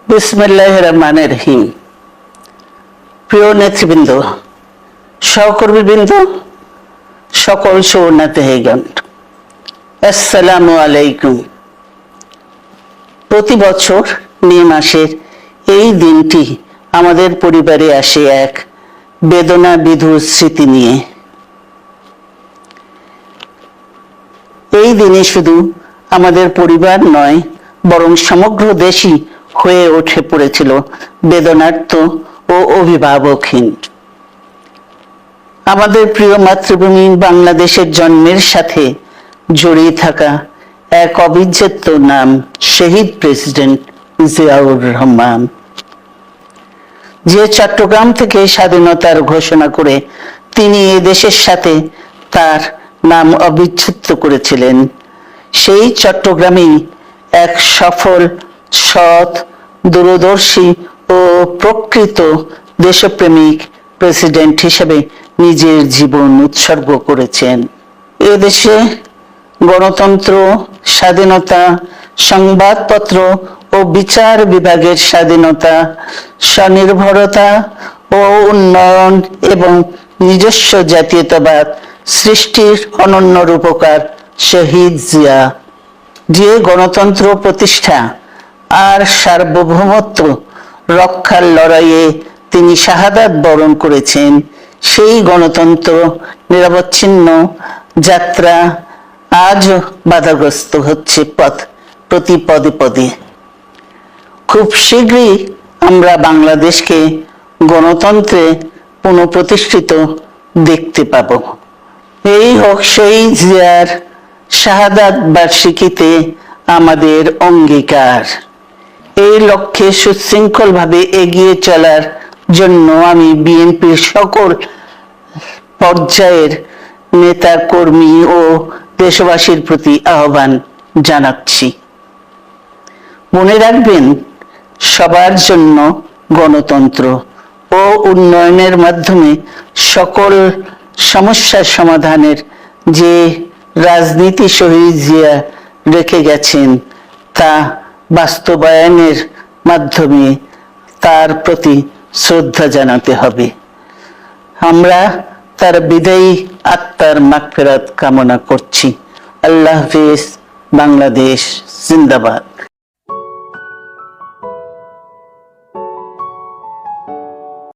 বিসমিল্লাহির রহমানির রহিম। প্রিয় নেতৃবৃন্দ, সহকর্মীবৃন্দ, সকল শরণার্থীগণ, আসসালামু আলাইকুম। প্রতি বছর মে মাসের এই দিনটি আমাদের পরিবারে আসে এক বেদনা বিধুর স্মৃতি নিয়ে। এই দিনে শুধু আমাদের পরিবার নয়, বরং সমগ্র দেশই হয়ে উঠে পড়েছিল বেদনার্ত ও অভিভাবকহীন। আমাদের প্রিয় মাতৃভূমি বাংলাদেশের জন্মের সাথে জড়িয়ে থাকা এক অবিচ্ছেদ্য নাম শহীদ প্রেসিডেন্ট জিয়াউর রহমান, যে চট্টগ্রাম থেকে স্বাধীনতার ঘোষণা করে তিনি এ দেশের সাথে তার নাম অবিচ্ছেদ্য করেছিলেন। সেই চট্টগ্রামেই এক সফল, সৎ, দূরদর্শী ও প্রকৃত দেশপ্রেমিক প্রেসিডেন্ট হিসেবে নিজের জীবন উৎসর্গ করেছেন। এদেশে গণতন্ত্র, স্বাধীনতা, সংবাদপত্র ও বিচার বিভাগের স্বাধীনতা, স্বনির্ভরতা ও উন্নয়ন এবং নিজস্ব জাতীয়তাবাদ সৃষ্টির অনন্য রূপকার শহীদ জিয়া, যে গণতন্ত্র প্রতিষ্ঠা আর সার্বভৌমত্ব রক্ষার লড়াইয়ে তিনি শাহাদাত বরণ করেছেন, সেই গণতন্ত্র নিরবচ্ছিন্ন যাত্রা আজও বাধাগ্রস্ত হচ্ছে প্রতি পদে পদে। খুব শীঘ্রই আমরা বাংলাদেশকে গণতন্ত্রে পুনঃপ্রতিষ্ঠিত দেখতে পাব। এই হোক শহীদ জিয়ার শাহাদাত বার্ষিকীতে আমাদের অঙ্গীকার। এই লক্ষ্যে সুশৃঙ্খলভাবে এগিয়ে চলার জন্য আমি বিএনপির সকল পর্যায়ের নেতা কর্মী ও দেশবাসীর প্রতি আহ্বান জানাচ্ছি। মনে রাখবেন, সবার জন্য গণতন্ত্র ও উন্নয়নের মাধ্যমে সকল সমস্যার সমাধানের যে রাজনীতি শহীদ জিয়া রেখে গেছেন, তা বাস্তবায়নের মাধ্যমে তার প্রতি শ্রদ্ধা জানাতে হবে। আমরা তার বিদায়ী আত্মার মাগফিরাত কামনা করছি। আল্লাহ হাফেজ। বাংলাদেশ জিন্দাবাদ।